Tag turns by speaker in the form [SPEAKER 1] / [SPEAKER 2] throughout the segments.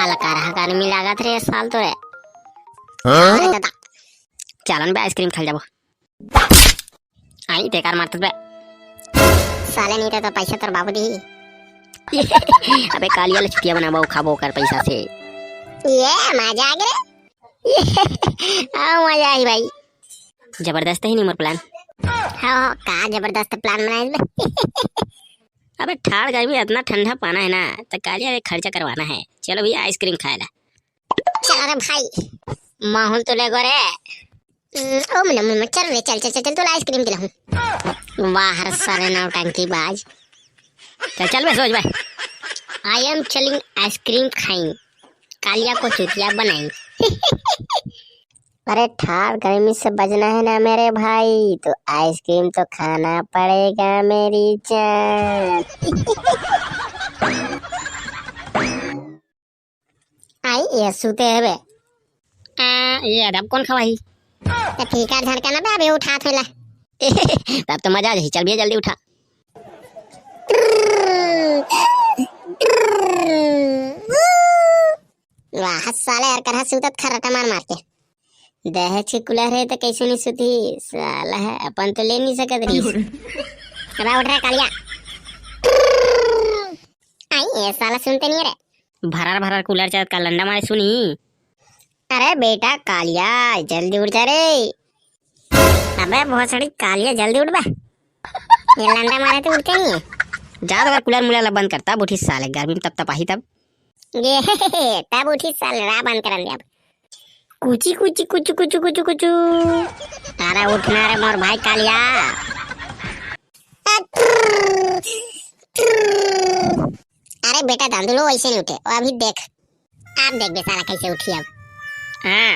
[SPEAKER 1] आला का रहा गर्मी लागत रे साल तो रे अरे दादा चलन बे आइसक्रीम खा जाबो आई बेकार मारत बे साले नहीं तो पैसा तर बाबू दी अबे कालिया ले छुटिया बनाबो खाबो कर पैसा से ये मजा आ गया आओ मजा आई भाई जबरदस्त है नहीं मोर प्लान हाँ का जबरदस्त प्लान बनाए बे अबे ठाड़ गर्मी इतना ठंडा पाना है ना तो कालिया खर्चा करवाना है। चलो भैया आइसक्रीम खाएला चल रे भाई माहौल तो ले गो रे ओ मन चल रे चल चल चल तो आइसक्रीम दिलाऊं बाहर सारे नौटंकी बाज चल चल बे सोच भाई आई एम चलिंग आइसक्रीम खाई कालिया को चुतिया बनाई अरे ठाड़ गर्मी से बचना है ना मेरे भाई तो आइसक्रीम तो खाना पड़ेगा मेरी जान आई ये सूते है बे ये अदब कौन खवाई तो ठीक है झड़का ना बे अबे उठा थोला तब तो मजा आ जाए। चल भैया जल्दी उठा वाह साले यार करहा सूतत खराटा मार मार के दहे छिकुलर है तो कैसे नहीं सुती साला है अपन तो ले नहीं सकत रही अबे उठ रे कालिया आई ये साला सुनते नहीं रे भरार भरार कूलर चाहत का लंडा मारे सुनी अरे बेटा कालिया जल्दी उठ जा रे अबे बहुत सड़ी कालिया जल्दी उठ बे ये लंडा मारे तो उठते नहीं है जा अगर कूलर मुला बंद करता उठी साले गर्मी में तब तपाही तब ये तब उठी साले रा बंद कर दे अब कुची कुची कुचू कुचू कुचू कुचू अरे उठना रे मोर भाई कालिया अरे बेटा दांदुलो ऐसे नहीं उठे और अभी देख आप देख बे साला कैसे उठी अब हाँ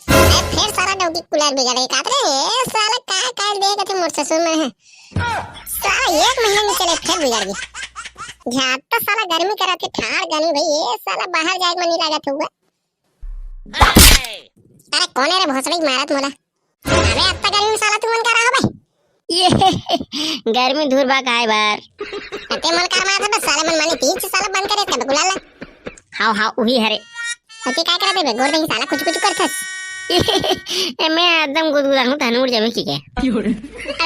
[SPEAKER 1] फिर सारा डोगी कूलर बिगड़ गई रे साला का देगा तो मोर ससुर में है साला 1 महीना नहीं चले फिर बिगड़ गई झाट तो साला गर्मी करा के ठाड़ गर्मी भाई ये साला बाहर जाए मन नहीं लागत होगा अरे कौन है रे भोसड़ी मारत मोला अबे अब तक गर्मी में साला तू मन कर रहा है ये गर्मी दूर बा काय बार ते मन कर मारत बस साले मन माने 3 से साला बंद करे तब गुलाल हां हां वही हरे अते काय करत बे गोर दही साला कुछ कुछ करथस मैं एकदम गुदगुदा हूं धनुर जमे की के अरे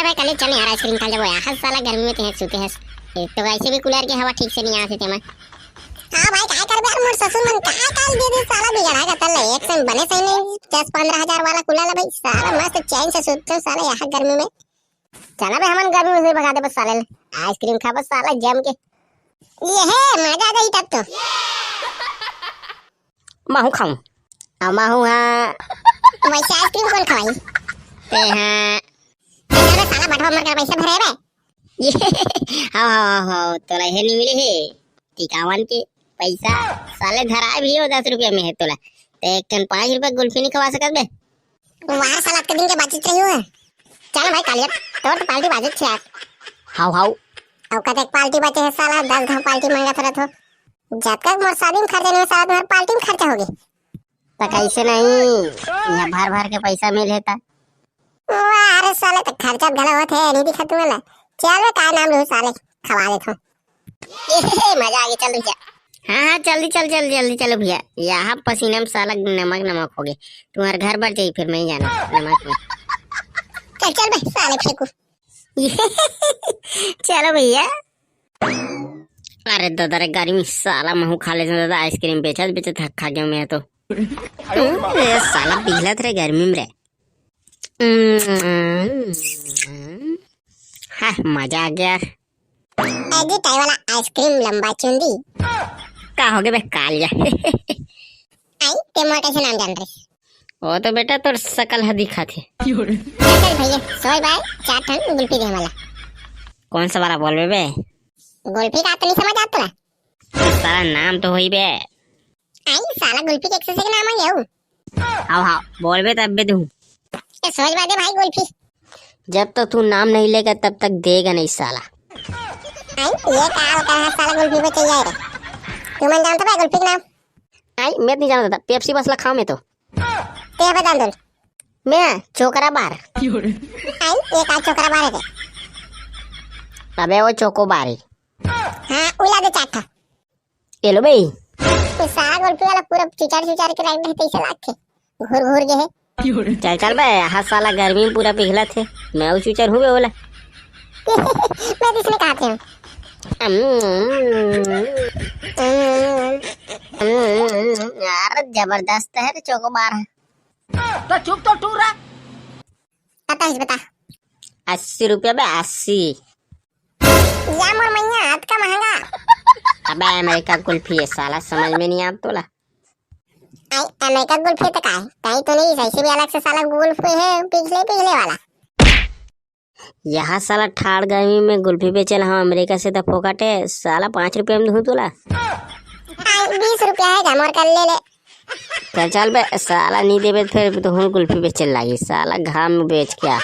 [SPEAKER 1] भाई कल चल यार आइसक्रीम खा जाओ यार साला गर्मी में ते सूते है एक तो वैसे भी कूलर की हवा ठीक से नहीं आती तेमा हां भाई काय कर बे मोर ससुर मन काय काल दे दे साला बिगड़ा का तल एक से बने सही नहीं 10-15 हजार वाला कूलर है भाई साला मस्त चैन से सोते साला यहां गर्मी में चला बे हमन गर्मी से भगा दे बस साले आइसक्रीम खा बस साला जम के ये है मजा आ गई तब तो माहू खाऊं आ माहू हां वैसे आइसक्रीम कौन खवाई ते हां तेरे साला बटवा मर का पैसा भरे बे ये हां तो रहे नहीं मिले है 51 के पैसा साले धरा भी हो 10 रुपया में है तोला ते एक टन 5 रुपया गुल्फी नहीं खवा सकत बे वार साला के दिन के बातचीत रही हो चल भाई कालिया तोर तो पार्टी बाजत छे हाउ हाउ औकात एक पार्टी बचे है साला 10 घा पार्टी मांगा थरा थो जब तक मोर शादी में खर्चा नहीं साला तुम्हार पार्टी में खर्चा होगी तो कैसे नहीं यहां भर भर के पैसा मिल हेता अरे साले तो खर्चा गला होत है नहीं दिखा तुम्हें चल का नाम लो साले खवा देता हूं मजा आ गया चल भैया हाँ जल्दी चलो भैया यहाँ पसीना में साला नमक हो गए तुम्हारे घर बढ़ जाइए फिर मैं जाना नमक में चल भाई साले फेंकू चलो भैया अरे दादा रे गर्मी साला महू खा ले दादा आइसक्रीम बेचत खा गया मैं तो साला पिघलत रे गर्मी में रे हाँ मजा आ गया एजी टाई वाला आइसक्रीम लंबा चुंदी का हो गया बे कालिया आई ते मोर कैसे नाम जान रही वो तो बेटा तोर सकल ह दिखा थे चल भैया सोई भाई 4 टन गुल्फी दे वाला कौन सा वाला बोल बे गुल्फी का तो नहीं समझ आता साला नाम तो होई बे आई साला गुल्फी के एक्सेस के नाम है यो हां बोल बे तब बे तू ए सोच बात है भाई गुल्फी जब तक तू नाम नहीं लेगा तब तक देगा नहीं साला आई ये काल का साला गुल्फी पे चाहिए रे तू मन जानता है गुल्फी का नाम आई मैं नहीं जानता था पेप्सी बस लखाओ मैं तो ते बता दो मैं चोकरा बार आई ये का चोकरा बार है अबे वो चोको बार है हां उला दे चाटा ये लो भाई सारा गोल्फी वाला पूरा चुचार चुचार के रख दे ऐसे लाग के घूर घूर के है। चल चल बे हाथ साला गर्मी में पूरा पिघला थे मैं वो चुचर हुए बोला। मैं किसने कहा थे यार जबरदस्त है चोकोबार है।
[SPEAKER 2] तो चुप तो टूर रहा।
[SPEAKER 1] बता
[SPEAKER 2] 80 रुपया बे 80।
[SPEAKER 1] या मोर मैया हाथ का महंगा।
[SPEAKER 2] अबे अमेरिका कुल्फी है साला समझ में नहीं आता तोला।
[SPEAKER 1] आई अमेरिका कुल्फी तो का है कहीं तो नहीं सही से भी अलग से साला कुल्फी है पिघले वाला।
[SPEAKER 2] यहाँ साला ठाड़ गर्मी में कुल्फी बेचल हम अमेरिका से तो फोकट है साला 5 रुपये में दूं तोला।
[SPEAKER 1] 20 रुपया है जमोर कर ले।
[SPEAKER 2] चल चल बे साला नहीं देबे फिर तो हम कुल्फी बेचल लागी साला घाम में बेच क्या।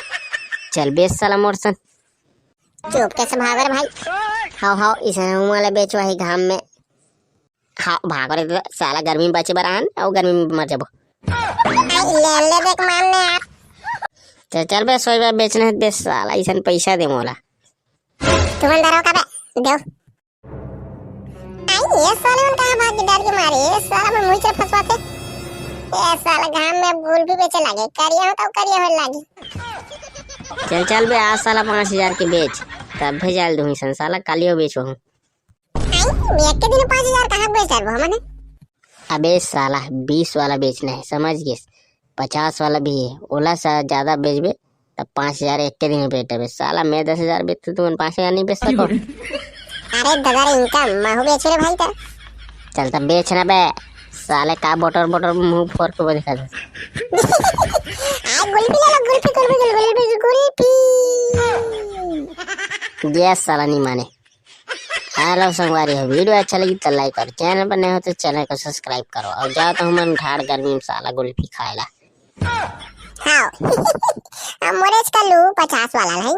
[SPEAKER 2] चल बेच साला मोरसन।
[SPEAKER 1] चुप कैसे भागर भाई।
[SPEAKER 2] हाँ इसे वाला बेचवा ही घाम में। हाँ भाग रहे साला गर्मी में बचे बरान और गर्मी में मर जाबो।
[SPEAKER 1] ले देख मानने यार।
[SPEAKER 2] चल बे 100 रुपया बेचना है बेच साला इसन पैसा दे मोला।
[SPEAKER 1] तुम अंदर हो का बे देव। आई ये साले मन कहां भाग के डर के मारे ये साला मन मुझे फंसवाते। ये साला घाम में कुल्फी बेचे लागे करिया हो तो करिया हो लागी।
[SPEAKER 2] चल बे आज साला 5000 के बेच तब भेजाल दूँ सन साला कालियो बेचो हूँ।
[SPEAKER 1] आई एक के दिन 5000 कहां बेच डालबो हमने।
[SPEAKER 2] अबे साला 20 वाला बेचना है समझ गए 50 वाला भी है ओला सा ज्यादा बेचबे तब 5000 एक के दिन में बेच देबे साला मैं 10,000 बेचते तुम 5000 नहीं बेच सको।
[SPEAKER 1] अरे दादा इनकम माहू बेच रे भाई तो।
[SPEAKER 2] चल तब बेचना बे साले का बोटर मुंह फोड़ के दिखा दे।
[SPEAKER 1] आई कुल्फी ले लो कुल्फी।
[SPEAKER 2] ये साला नहीं माने। हेलो संगवारी हो वीडियो अच्छा लगी तो लाइक करो चैनल पर नए हो तो चैनल को सब्सक्राइब करो और जाओ तो हम ठाड़ गर्मी में साला कुल्फी खाएला।
[SPEAKER 1] हाँ मोरेज का लू 50 वाला नहीं।